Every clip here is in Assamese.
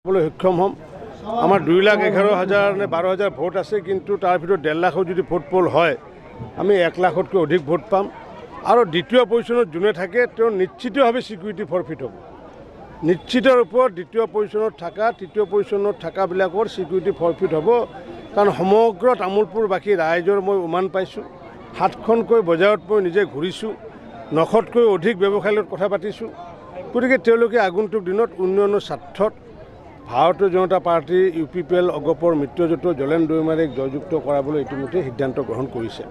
সক্ষম হম। আমার 2,11,000 নে 12,000 ভোট আছে, কিন্তু তার ভিতৰত 1.5 লাখ যদি ভোট পোল হয় আমি 1 লাখতকৈ অধিক ভোট পাম। আৰু দ্বিতীয় পজিশ্যনত যোনে থাকে তেওঁ নিশ্চিতভাৱে সিকিউৰিটি ফৰফিট হ'ব। নিশ্চিতৰ ওপৰত দ্বিতীয় পজিশ্যনত থকা তৃতীয় পজিশ্যনত থকাবিলাকৰ সিকিউৰিটি ফৰফিট হ'ব। কাৰণ সমগ্ৰ তামোলপুৰবাসী ৰাইজৰ মই উমান পাইছোঁ। 7খনকৈ বজাৰত মই নিজে ঘূৰিছোঁ, 900তকৈ অধিক ব্যৱসায়ৰ লগত কথা পাতিছোঁ। গতিকে তেওঁলোকে আগন্তুক দিনত উন্নয়নৰ স্বাৰ্থত ভাৰতীয় জনতা পাৰ্টি UPPL অগপৰ মিত্ৰজোঁট জলেন দৈমাৰীক জয়যুক্ত কৰাবলৈ ইতিমধ্যে সিদ্ধান্ত গ্ৰহণ কৰিছে।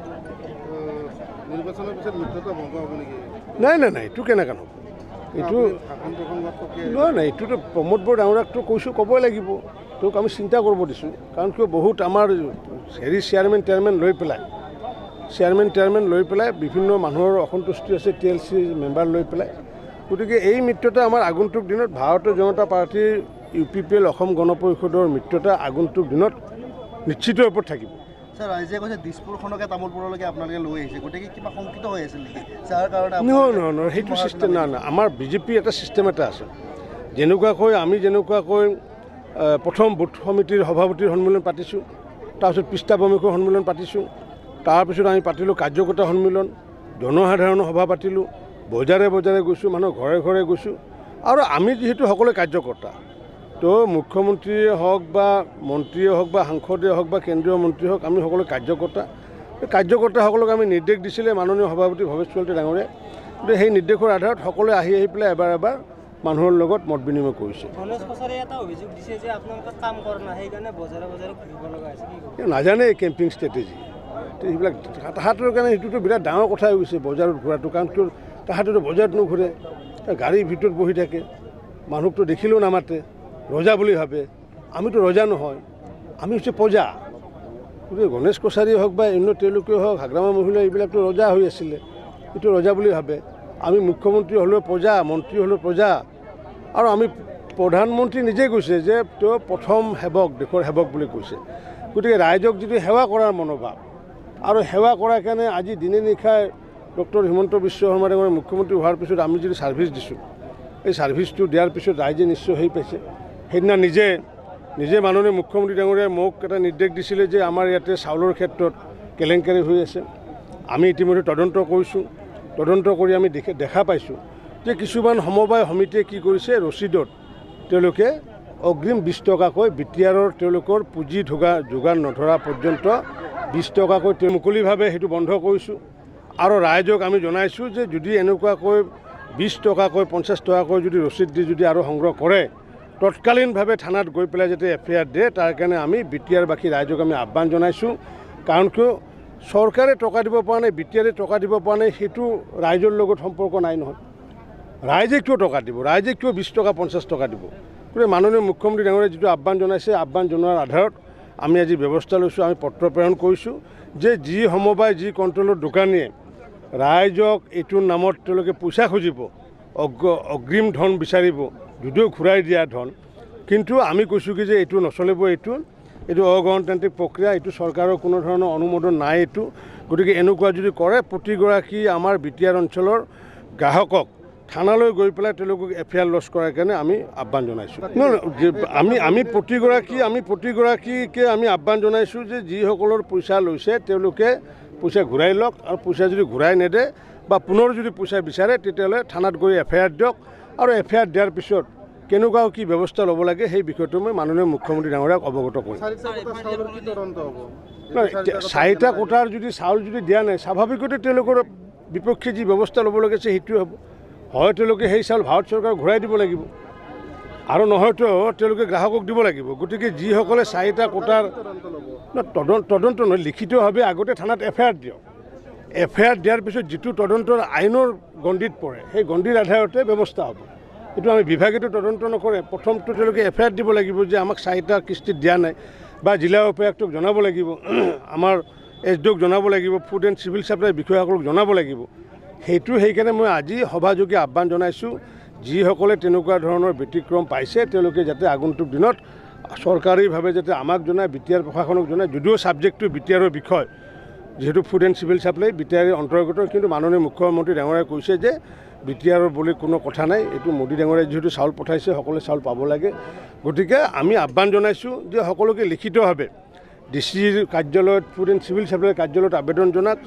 নাই নাই নাই, এইটো কেনেকৈ হ'ব? এইটো নাই, এইটোতো প্ৰমোদ বৰা ডাঙৰীয়াকতো কৈছোঁ, ক'বই লাগিব। তেওঁক আমি চিন্তা কৰিব দিছোঁ। কাৰণ কিয় বহুত আমাৰ চেয়াৰমেন টেয়াৰমেন লৈ পেলাই বিভিন্ন মানুহৰ অসন্তুষ্টি আছে, TLC মেম্বাৰ লৈ পেলাই। গতিকে এই মিত্ৰতা আমাৰ আগন্তুক দিনত ভাৰতীয় জনতা পাৰ্টিৰ UPPL অসম গণ পৰিষদৰ মিত্ৰতা আগন্তুক দিনত নিশ্চিত ৰূপত থাকিব। স্যাৰ, ৰাইজে কৈছে দিছপুৰখনকে তামোলপুৰলৈকে আপোনালোকে লৈ আহিছে, গতিকে কিবা শংকিত হৈ আছিল নেকি? যাৰ কাৰণে নহয়, সেইটো চিষ্টেম নাই। আমাৰ BJP এটা চিষ্টেম এটা আছে। আমি যেনেকুৱাকৈ প্ৰথম বুথ সমিতিৰ সভাপতিৰ সন্মিলন পাতিছোঁ, তাৰপিছত পৃষ্ঠা প্ৰমুখৰ সন্মিলন পাতিছোঁ, তাৰপিছত আমি পাতিলোঁ কাৰ্যকৰ্তা সন্মিলন, জনসাধাৰণৰ সভা পাতিলোঁ, বজাৰে গৈছোঁ, মানুহৰ ঘৰে ঘৰে গৈছোঁ। আৰু আমি যিহেতু সকলোৱে কাৰ্যকৰ্তা, তো মুখ্যমন্ত্ৰীয়ে হওক বা মন্ত্ৰীয়ে হওক বা সাংসদে হওক বা কেন্দ্ৰীয় মন্ত্ৰী হওক, আমি সকলো কাৰ্যকৰ্তাসকলক আমি নিৰ্দেশ দিছিলে মাননীয় সভাপতি ভৱেশ চলিহা ডাঙৰীয়াই। গতিকে সেই নিৰ্দেশৰ আধাৰত সকলোৱে আহি পেলাই এবাৰ মানুহৰ লগত মত বিনিময় কৰিছে। নাজানে কেম্পিং ষ্ট্ৰেটেজি সেইবিলাক তাহাঁতৰ কাৰণে সেইটোতো বিৰাট ডাঙৰ কথা হৈ গৈছে বজাৰত ঘূৰাটো। কাৰণ কিয় তাহাঁতেতো বজাৰত নুঘূৰে, গাড়ীৰ ভিতৰত বহি থাকে, মানুহকতো দেখিলেও নামাতে, ৰজা বুলি ভাবে। আমিতো ৰজা নহয়, আমি হৈছে প্ৰজা। গতিকে গণেশ কছাৰীয়ে হওক বা অন্য তেওঁলোকে হওক, হাগ্ৰামা মহিলা এইবিলাকতো ৰজা হৈ আছিলে, এইটো ৰজা বুলি ভাবে। আমি মুখ্যমন্ত্ৰী হ'লেও প্ৰজা, মন্ত্ৰী হ'লেও প্ৰজা। আৰু আমি প্ৰধানমন্ত্ৰী নিজে কৈছে যে তেওঁ প্ৰথম সেৱক, দেশৰ সেৱক বুলি কৈছে। গতিকে ৰাইজক যদি সেৱা কৰাৰ মনোভাৱ আৰু সেৱা কৰাৰ কাৰণে আজি দিনে নিশাই ডক্টৰ হিমন্ত বিশ্ব শৰ্মা ডাঙৰীয়া মুখ্যমন্ত্ৰী হোৱাৰ পিছত আমি যদি ছাৰ্ভিচ দিছোঁ, এই ছাৰ্ভিচটো দিয়াৰ পিছত ৰাইজে নিশ্চয় হেৰি পাইছে। সেইদিনা নিজে মাননীয় মুখ্যমন্ত্ৰী ডাঙৰীয়াই মোক এটা নিৰ্দেশ দিছিলে যে আমাৰ ইয়াতে চাউলৰ ক্ষেত্ৰত কেলেংকাৰী হৈ আছে। আমি ইতিমধ্যে তদন্ত কৰিছোঁ। তদন্ত কৰি আমি দেখা পাইছোঁ যে কিছুমান সমবায় সমিতিয়ে কি কৰিছে, ৰচিদত তেওঁলোকে অগ্ৰিম 20 টকাকৈ BTRৰ তেওঁলোকৰ পুঁজি যোগান নধৰা পৰ্যন্ত 20 টকাকৈ মুকলিভাৱে সেইটো বন্ধ কৰিছোঁ। আৰু ৰাইজক আমি জনাইছোঁ যে যদি এনেকুৱাকৈ 20 টকাকৈ 50 টকাকৈ যদি ৰচিদ দি যদি আৰু সংগ্ৰহ কৰে, তৎকালীনভাৱে থানাত গৈ পেলাই যাতে FIR দিয়ে, তাৰ কাৰণে আমি BTRবাসী ৰাইজক আমি আহ্বান জনাইছোঁ। কাৰণ কিয় চৰকাৰে টকা দিব পৰা নাই, BTRে টকা দিব পৰা নাই, সেইটো ৰাইজৰ লগত সম্পৰ্ক নাই নহয়। ৰাইজে কিয় টকা দিব, ৰাইজে কিয় 20 টকা 50 টকা দিব? গতিকে মাননীয় মুখ্যমন্ত্ৰী ডাঙৰীয়াই যিটো আহ্বান জনাইছে, আহ্বান জনোৱাৰ আধাৰত আমি আজি ব্যৱস্থা লৈছোঁ। আমি পত্ৰ প্ৰেৰণ কৰিছোঁ যে যি সমবায় যি কণ্ট্ৰলৰ দোকানীয়ে ৰাইজক এইটোৰ নামত তেওঁলোকে পইচা খুজিব, অগ্ৰিম ধন বিচাৰিব, যদিও ঘূৰাই দিয়া ধন, কিন্তু আমি কৈছোঁ কি যে এইটো নচলিব, এইটো অগণতান্ত্ৰিক প্ৰক্ৰিয়া, এইটো চৰকাৰৰ কোনো ধৰণৰ অনুমোদন নাই এইটো। গতিকে এনেকুৱা যদি কৰে, প্ৰতিগৰাকী আমাৰ BTR অঞ্চলৰ গ্ৰাহকক থানালৈ গৈ পেলাই তেওঁলোকক FIR লজ কৰাৰ কাৰণে আমি আহ্বান জনাইছোঁ। আমি প্ৰতিগৰাকীকে আমি আহ্বান জনাইছোঁ যে যিসকলৰ পইচা লৈছে তেওঁলোকে পইচা ঘূৰাই লওক, আৰু পইচা যদি ঘূৰাই নেদে বা পুনৰ যদি পইচা বিচাৰে তেতিয়াহ'লে থানাত গৈ FIR দিয়ক। আৰু FIR দিয়াৰ পিছত কেনেকুৱা কি ব্যৱস্থা ল'ব লাগে সেই বিষয়টো মই মাননীয় মুখ্যমন্ত্ৰী ডাঙৰীয়াক অৱগত কৰিম। 4টা কোটাৰ যদি চাউল যদি দিয়া নাই, স্বাভাৱিকতে তেওঁলোকৰ বিপক্ষে যি ব্যৱস্থা ল'ব লাগে সেইটোৱে হ'ব। হয় তেওঁলোকে সেই চাউল ভাৰত চৰকাৰক ঘূৰাই দিব লাগিব, আৰু নহয়তো তেওঁলোকে গ্ৰাহকক দিব লাগিব। গতিকে যিসকলে 4টা কোটাৰ তদন্ত নহয়, লিখিতভাৱে আগতে থানাত FIR দিয়ক। FIR দিয়াৰ পিছত যিটো তদন্তৰ আইনৰ গণ্ডিত পৰে, সেই গণ্ডিৰ আধাৰতে ব্যৱস্থা হ'ব। এইটো আমি বিভাগেতো তদন্ত নকৰে। প্ৰথমটো তেওঁলোকে FIR দিব লাগিব যে আমাক 4টা কিস্তিত দিয়া নাই, বা জিলা উপায়ুক্তক জনাব লাগিব, আমাৰ SDOক জনাব লাগিব, ফুড এণ্ড চিভিল ছাপ্লাই বিষয়াসকলক জনাব লাগিব। সেইকাৰণে মই আজি সভাযোগে আহ্বান জনাইছোঁ, যিসকলে তেনেকুৱা ধৰণৰ ব্যতিক্ৰম পাইছে তেওঁলোকে যাতে আগন্তুক দিনত চৰকাৰীভাৱে যাতে আমাক জনায়, BTR প্ৰশাসনক জনায়। যদিও ছাবজেক্টটো BTRৰ বিষয়, যিহেতু ফুড এণ্ড চিভিল ছাপ্লাই BTRৰ অন্তৰ্গত, কিন্তু মাননীয় মুখ্যমন্ত্ৰী ডাঙৰীয়াই কৈছে যে বিটিআৰৰ বুলি কোনো কথা নাই। এইটো মোদী ডাঙৰীয়াই যিহেতু চাউল পঠাইছে, সকলোৱে চাউল পাব লাগে। গতিকে আমি আহ্বান জনাইছোঁ যে সকলোকে লিখিতভাৱে ডিচিৰ কাৰ্যালয়ত, ফুড এণ্ড চিভিল ছাপ্লাইৰ কাৰ্যালয়ত আবেদন জনাওক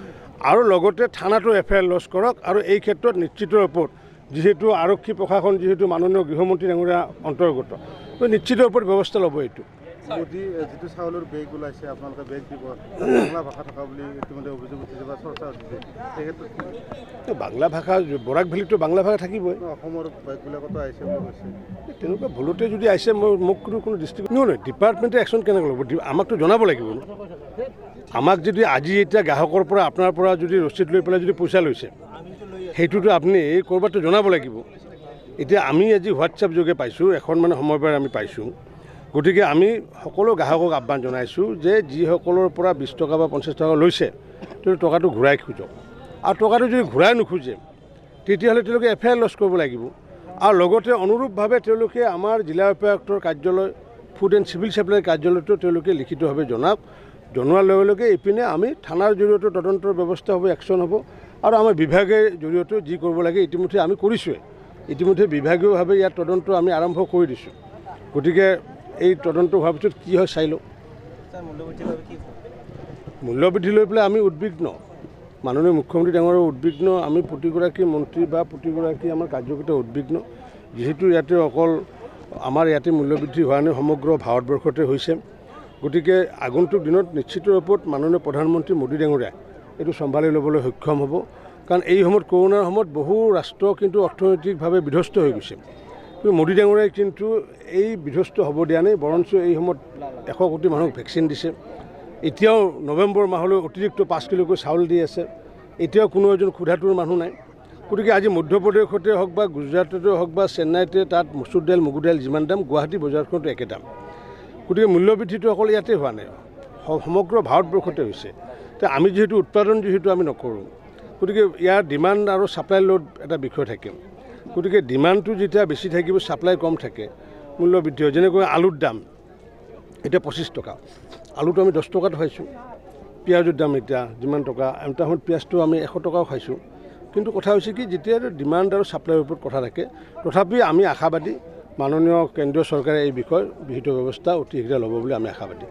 আৰু লগতে থানাটো এফআইআৰ লজ কৰক। আৰু এই ক্ষেত্ৰত নিশ্চিতৰ ওপৰত যিহেতু আৰক্ষী প্ৰশাসন যিহেতু মাননীয় গৃহমন্ত্ৰী ডাঙৰীয়া অন্তৰ্গত, নিশ্চিতৰ ওপৰত ব্যৱস্থা ল'ব। এইটো মোদী যিটো চাউলৰ বেগ ওলাইছে, আপোনালোকে বেগ দিব, বাংলা ভাষা থকা বুলি ইতিমধ্যে অভিযোগ উঠিছে বা চৰ্চা উঠিছে, সেই ক্ষেত্ৰত বাংলা ভাষা, বৰাক ভেলীতো বাংলা ভাষা থাকিবই। অসমৰ বেগবিলাকতো আহিছে বুলি কৈছে। তেনেকুৱা ভুলতে যদি আহিছে, মোক কোনো ডিষ্ট্ৰিক্ট নহয়, ডিপাৰ্টমেণ্টে একশ্যন কেনেকৈ ল'ব? আমাকতো জনাব লাগিব। আমাক যদি আজি এতিয়া গ্ৰাহকৰ পৰা, আপোনাৰ পৰা যদি ৰচিদ লৈ পেলাই যদি পইচা লৈছে, সেইটোতো আপুনি ক'ৰবাততো জনাব লাগিব। এতিয়া আমি আজি হোৱাটছআপ যোগে পাইছোঁ, এখন মানে সময়বাৰ আমি পাইছোঁ। গতিকে আমি সকলো গ্ৰাহকক আহ্বান জনাইছোঁ যে যিসকলৰ পৰা 20 টকা বা 50 টকা লৈছে, তেওঁ টকাটো ঘূৰাই খোজক। আৰু টকাটো যদি ঘূৰাই নোখোজে, তেতিয়াহ'লে তেওঁলোকে এফআইআৰ লজ কৰিব লাগিব। আৰু লগতে অনুৰূপভাৱে তেওঁলোকে আমাৰ জিলা উপায়ুক্তৰ কাৰ্যালয়, ফুড এণ্ড চিভিল ছাপ্লাইৰ কাৰ্যালয়তো তেওঁলোকে লিখিতভাৱে জনাওক। জনোৱাৰ লগে লগে ইপিনে আমি থানাৰ জৰিয়তে তদন্তৰ ব্যৱস্থা হ'ব, একশ্যন হ'ব। আৰু আমাৰ বিভাগৰ জৰিয়তে যি কৰিব লাগে ইতিমধ্যে আমি কৰিছোঁৱে। ইতিমধ্যে বিভাগীয়ভাৱে ইয়াৰ তদন্ত আমি আৰম্ভ কৰি দিছোঁ। গতিকে এই তদন্ত হোৱাৰ পিছত কি হয় চাই লওঁ। মূল্যবৃদ্ধি লৈ পেলাই আমি উদ্বিগ্ন, মাননীয় মুখ্যমন্ত্ৰী ডাঙৰীয়া উদ্বিগ্ন, আমি প্ৰতিগৰাকী মন্ত্ৰী বা প্ৰতিগৰাকী আমাৰ কাৰ্যকৰ্তা উদ্বিগ্ন। যিহেতু ইয়াতে অকল আমাৰ ইয়াতে মূল্যবৃদ্ধি হোৱা নাই, সমগ্ৰ ভাৰতবৰ্ষতে হৈছে। গতিকে আগন্তুক দিনত নিশ্চিত ৰূপত মাননীয় প্ৰধানমন্ত্ৰী মোদী ডাঙৰীয়াই এইটো চম্ভালি ল'বলৈ সক্ষম হ'ব। কাৰণ এই সময়ত কৰোণাৰ সময়ত বহু ৰাষ্ট্ৰ কিন্তু অৰ্থনৈতিকভাৱে বিধ্বস্ত হৈ গৈছে। কিন্তু মোদী ডাঙৰীয়াই কিন্তু এই বিধ্বস্ত হ'ব দিয়া নাই, বৰঞ্চ এই সময়ত 100 কোটি মানুহক ভেকচিন দিছে। এতিয়াও নৱেম্বৰ মাহলৈ অতিৰিক্ত 5 কিলোকৈ চাউল দি আছে। এতিয়াও কোনো এজন ক্ষুধাতুৰ মানুহ নাই। গতিকে আজি মধ্যপ্ৰদেশতে হওক বা গুজৰাটতে হওক বা চেন্নাইতে, তাত মচুৰ দাইল, মগু দাইল যিমান দাম, গুৱাহাটী বজাৰখনতো একে দাম। গতিকে মূল্যবৃদ্ধিটো অকল ইয়াতে হোৱা নাই, সমগ্ৰ ভাৰতবৰ্ষতে হৈছে। তো আমি যিহেতু উৎপাদন আমি নকৰোঁ, গতিকে ইয়াৰ ডিমাণ্ড আৰু ছাপ্লাই লোড এটা বিষয় থাকে। গতিকে ডিমাণ্ডটো যেতিয়া বেছি থাকিব, ছাপ্লাই কম থাকে, মূল্যবৃদ্ধি হয়। যেনেকৈ আলুৰ দাম এতিয়া 25 টকা, আলুটো আমি 10 টকাত খাইছোঁ। পিঁয়াজৰ দাম এতিয়া যিমান টকা, এটা সময়ত পিঁয়াজটো আমি 100 টকাও খাইছোঁ। কিন্তু কথা হৈছে কি, যেতিয়া ডিমাণ্ড আৰু ছাপ্লাইৰ ওপৰত কথা থাকে, তথাপি আমি আশাবাদী মাননীয় কেন্দ্ৰীয় চৰকাৰে এই বিষয়ে বিহিত ব্যৱস্থা অতি শীঘ্ৰে ল'ব বুলি আমি আশাবাদী।